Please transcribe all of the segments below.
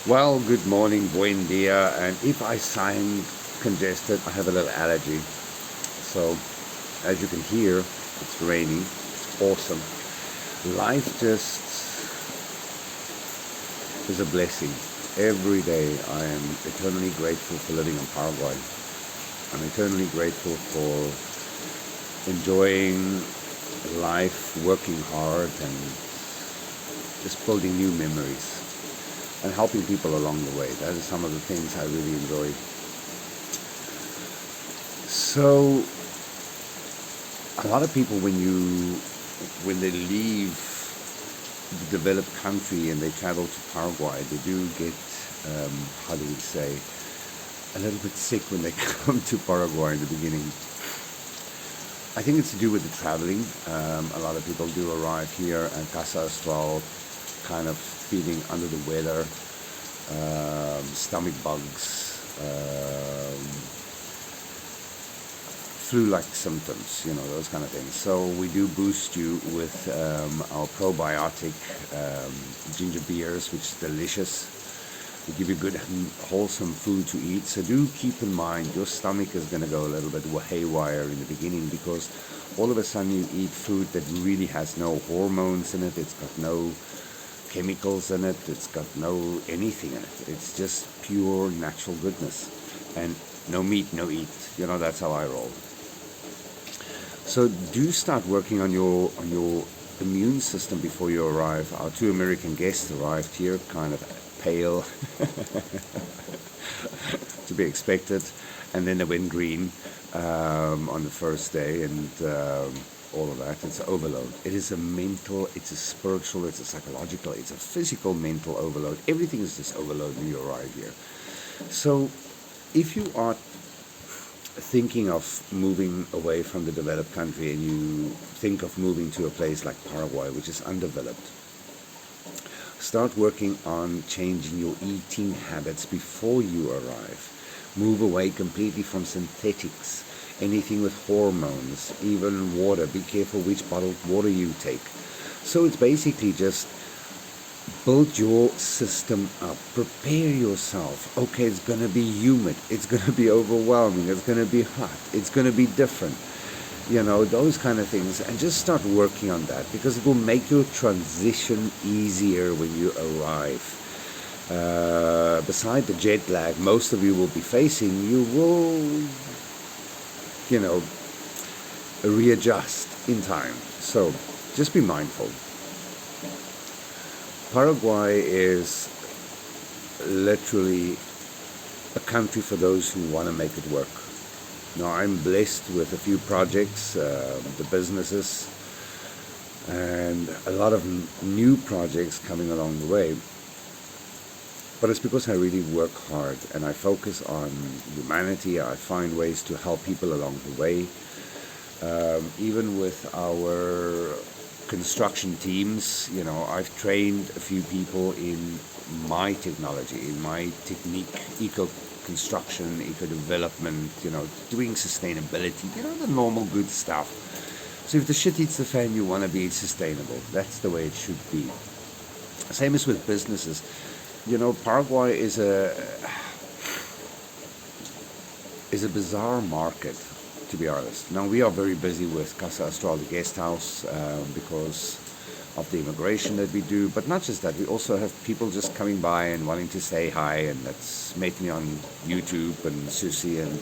Well, good morning, buen dia, and if I sound congested, I have a little allergy. So, as you can hear, it's raining. It's awesome. Life just is a blessing. Every day I am eternally grateful for living in Paraguay. I'm eternally grateful for enjoying life, working hard, and just building new memories and helping people along the way. That is some of the things I really enjoy. So a lot of people, when they leave the developed country and they travel to Paraguay, they do get how do we say, a little bit sick when they come to Paraguay in the beginning. I think it's to do with the traveling. A lot of people do arrive here and Casa as well, kind of feeling under the weather, stomach bugs, flu-like symptoms, those kind of things. So we do boost you with our probiotic ginger beers, which is delicious. We give you good, wholesome food to eat. So do keep in mind your stomach is going to go a little bit haywire in the beginning because all of a sudden you eat food that really has no hormones in it. It's got no chemicals in it. It's got no anything in it. It's just pure natural goodness. And no meat, no eat. That's how I roll. So do start working on your immune system before you arrive. Our two American guests arrived here, kind of pale, to be expected, and then they went green on the first day, and all of that. It's overload. It is a mental, it's a spiritual, it's a psychological, it's a physical, mental overload. Everything is just overload when you arrive here. So if you are thinking of moving away from the developed country and you think of moving to a place like Paraguay, which is undeveloped, start working on changing your eating habits before you arrive. Move away completely from synthetics, anything with hormones, even water. Be careful which bottled water you take. So it's basically just build your system up, prepare yourself. Okay, it's going to be humid, it's going to be overwhelming, it's going to be hot, it's going to be different, those kind of things, and just start working on that because it will make your transition easier when you arrive. Beside the jet lag most of you will be facing, you will readjust in time. So just be mindful. Paraguay is literally a country for those who want to make it work. Now, I'm blessed with a few projects, the businesses, and a lot of new projects coming along the way. But it's because I really work hard and I focus on humanity. I find ways to help people along the way. Even with our construction teams, I've trained a few people in my technology, in my technique, eco-construction, eco-development, doing sustainability, the normal good stuff. So if the shit hits the fan, you want to be sustainable. That's the way it should be. Same as with businesses. Paraguay is a bizarre market, to be honest. Now, we are very busy with Casa Astral, the guest house, because of the immigration that we do. But not just that, we also have people just coming by and wanting to say hi, and that's met me on YouTube and Susie, and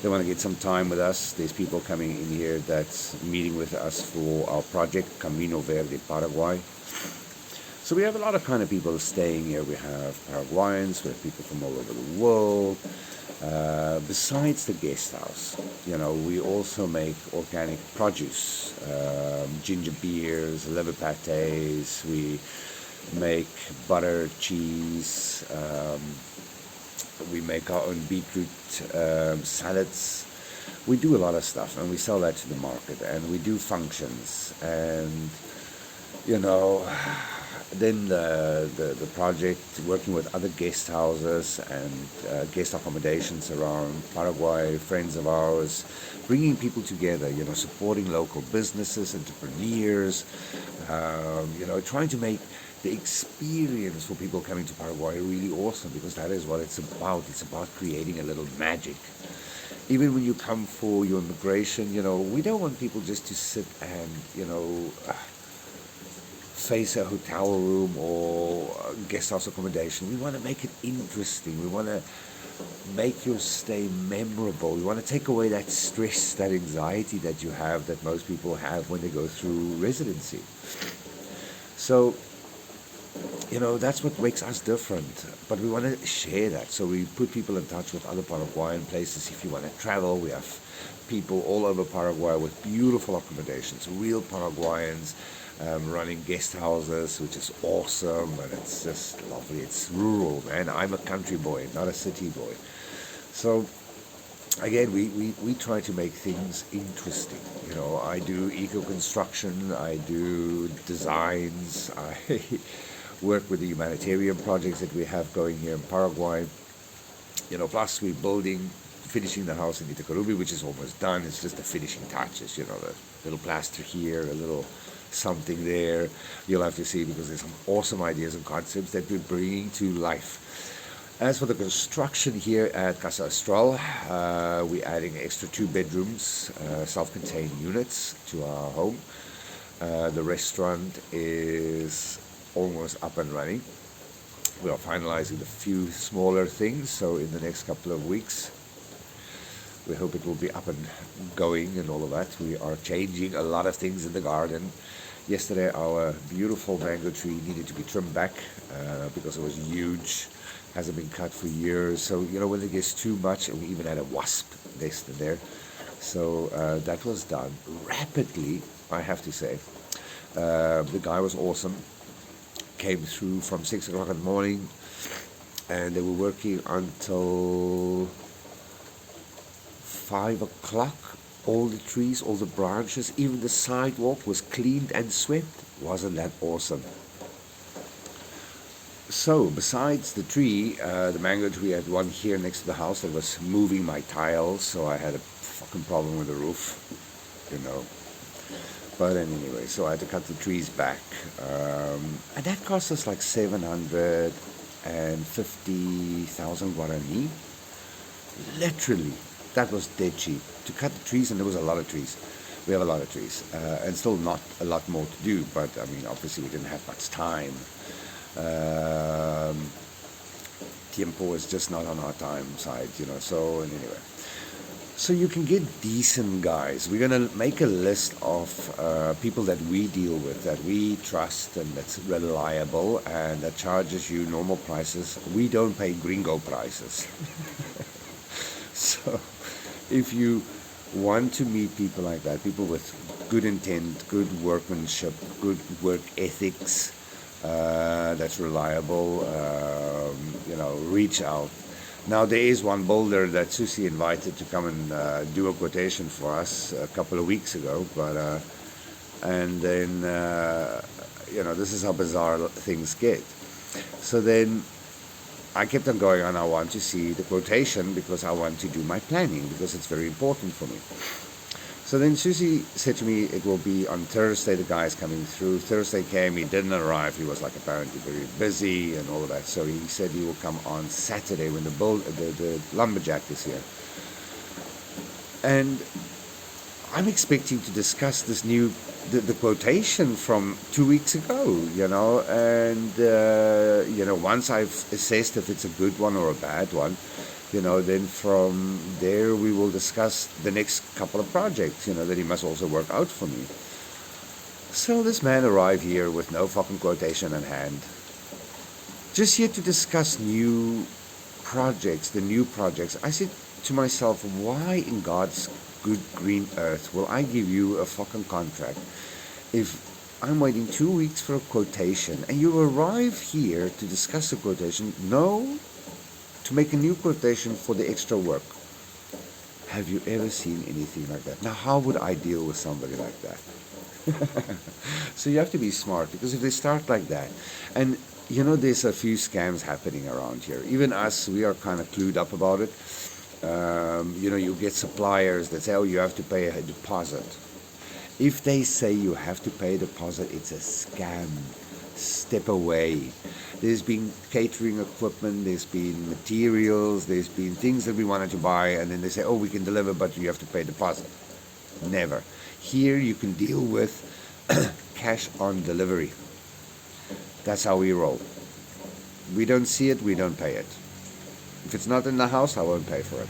they want to get some time with us. There's people coming in here that's meeting with us for our project, Camino Verde Paraguay. So we have a lot of kind of people staying here. We have Paraguayans, we have people from all over the world. Besides the guest house, we also make organic produce, ginger beers, liver pates. We make butter, cheese. We make our own beetroot salads. We do a lot of stuff, and we sell that to the market. And we do functions, and then the project, working with other guest houses and guest accommodations around Paraguay, friends of ours, bringing people together, supporting local businesses, entrepreneurs, trying to make the experience for people coming to Paraguay really awesome, because that is what it's about. It's about creating a little magic. Even when you come for your immigration, we don't want people just to sit and, face a hotel room or guest house accommodation. We want to make it interesting. We want to make your stay memorable. We want to take away that stress, that anxiety that you have, that most people have when they go through residency. So, that's what makes us different. But we want to share that. So we put people in touch with other Paraguayan places. If you want to travel, we have people all over Paraguay with beautiful accommodations, real Paraguayans running guest houses, which is awesome, and it's just lovely. It's rural, man. I'm a country boy, not a city boy. So again, we try to make things interesting. I do eco-construction, I do designs, I work with the humanitarian projects that we have going here in Paraguay. Plus we're finishing the house in Itacorubi, which is almost done. It's just the finishing touches, the little plaster here, a little something there. You'll have to see, because there's some awesome ideas and concepts that we're bringing to life. As for the construction here at Casa Astral, we're adding extra 2 bedrooms, self-contained units to our home. The restaurant is almost up and running. We are finalizing a few smaller things, so in the next couple of weeks we hope it will be up and going and all of that. We are changing a lot of things in the garden. Yesterday our beautiful mango tree needed to be trimmed back because it was huge, hasn't been cut for years. So when it gets too much, and we even had a wasp nest in there, so that was done rapidly, I have to say. The guy was awesome, came through from 6 o'clock in the morning, and they were working until 5 o'clock. All the trees, all the branches, even the sidewalk was cleaned and swept. Wasn't that awesome? So besides the tree, the mango tree, I had one here next to the house that was moving my tiles, so I had a fucking problem with the roof, But anyway, so I had to cut the trees back, and that cost us like 750,000 guarani. Literally, that was dead cheap to cut the trees, and there was a lot of trees. We have a lot of trees, and still not a lot more to do. But I mean, obviously, we didn't have much time. Tiempo is just not on our time side, So anyway. So you can get decent guys. We're going to make a list of people that we deal with, that we trust and that's reliable and that charges you normal prices. We don't pay gringo prices. So if you want to meet people like that, people with good intent, good workmanship, good work ethics, that's reliable, reach out. Now, there is one builder that Susie invited to come and do a quotation for us a couple of weeks ago, but and then, this is how bizarre things get. So then I kept on going on. I want to see the quotation because I want to do my planning, because it's very important for me. So then Susie said to me, it will be on Thursday, the guy's coming through. Thursday came, he didn't arrive. He was like apparently very busy and all of that. So he said he will come on Saturday when the lumberjack is here. And I'm expecting to discuss this the quotation from 2 weeks ago, and, once I've assessed if it's a good one or a bad one, then from there we will discuss the next couple of projects, that he must also work out for me. So this man arrived here with no fucking quotation in hand, just here to discuss new projects, the new projects. I said to myself, why in God's good green earth will I give you a fucking contract if I'm waiting 2 weeks for a quotation and you arrive here to discuss a quotation? No, to make a new quotation for the extra work. Have you ever seen anything like that? Now, how would I deal with somebody like that? So you have to be smart, because if they start like that, and there's a few scams happening around here. Even us, we are kind of clued up about it. You get suppliers that say, oh, you have to pay a deposit. If they say you have to pay a deposit, it's a scam. step away. There's been catering equipment, there's been materials, there's been things that we wanted to buy, and then they say, oh, we can deliver, but you have to pay a deposit. Never. Here you can deal with cash on delivery. That's how we roll. We don't see it, we don't pay it. If it's not in the house, I won't pay for it.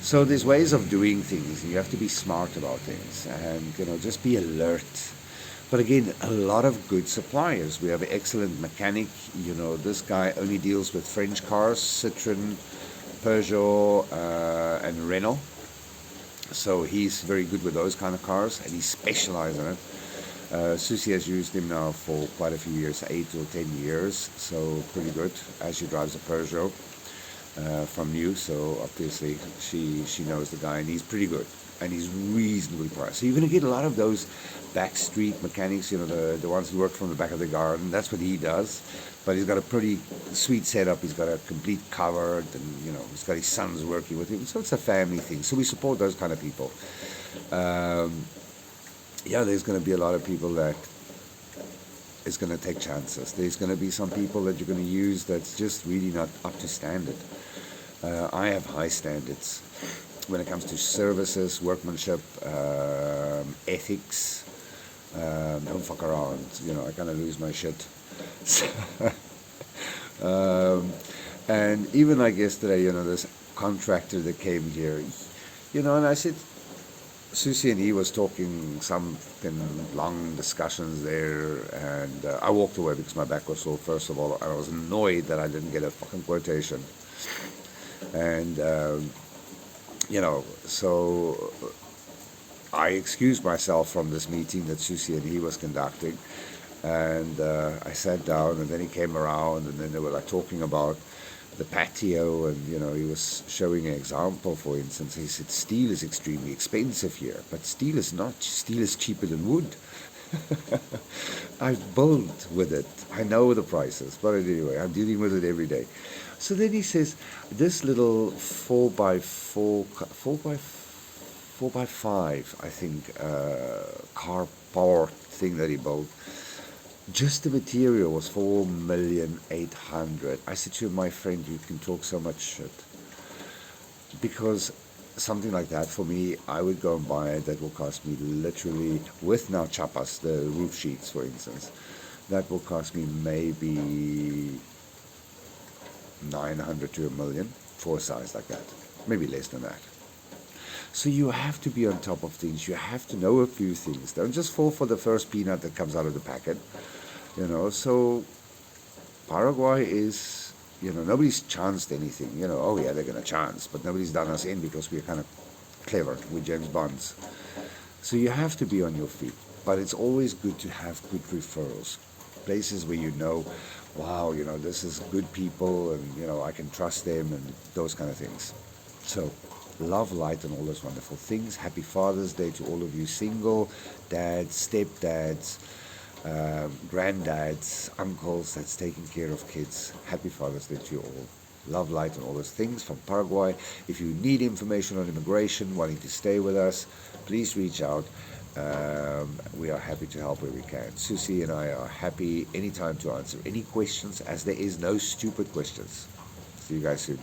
So there's ways of doing things. You have to be smart about things, and just be alert. But again, a lot of good suppliers. We have an excellent mechanic. This guy only deals with French cars, Citroen, Peugeot, and Renault. So he's very good with those kind of cars, and he's specialized in it. Susie has used him now for quite a few years, 8 or 10 years, so pretty good. As she drives a Peugeot from new, so obviously she knows the guy, and he's pretty good, and he's reasonably priced. So you're going to get a lot of those backstreet mechanics, the ones who work from the back of the garden. That's what he does. But he's got a pretty sweet setup. He's got a complete cupboard, and he's got his sons working with him. So it's a family thing. So we support those kind of people. There's going to be a lot of people that is going to take chances. There's going to be some people that you're going to use that's just really not up to standard. I have high standards when it comes to services, workmanship, ethics. Don't fuck around. I kind of lose my shit. And even like yesterday, this contractor that came here, and I said, Susie and he was talking something long discussions there, and I walked away because my back was sore. First of all, I was annoyed that I didn't get a fucking quotation, and so I excused myself from this meeting that Susie and he was conducting, and I sat down, and then he came around, and then they were like talking about the patio, and he was showing an example. For instance, he said steel is extremely expensive here, but steel is not. Steel is cheaper than wood. I've built with it. I know the prices, but anyway, I'm dealing with it every day. So then he says, this little 4x5, I think, carport thing that he built. Just the material was 4,800,000. I said to him, my friend, you can talk so much shit. Because something like that, for me, I would go and buy it. That will cost me literally, with now chapas, the roof sheets, for instance, that will cost me maybe 900 to $1 million for a size like that. Maybe less than that. So you have to be on top of things. You have to know a few things. Don't just fall for the first peanut that comes out of the packet. So Paraguay is, nobody's chanced anything. Oh yeah, they're going to chance, but nobody's done us in because we're kind of clever. We're James Bonds. So you have to be on your feet. But it's always good to have good referrals. Places where wow, this is good people, and, I can trust them, and those kind of things. So love, light, and all those wonderful things. Happy Father's Day to all of you single dads, stepdads, granddads, uncles that's taking care of kids. Happy Father's Day to you all. Love, light, and all those things from Paraguay. If you need information on immigration, wanting to stay with us, please reach out. We are happy to help where we can. Susie and I are happy anytime to answer any questions, as there is no stupid questions. See you guys soon.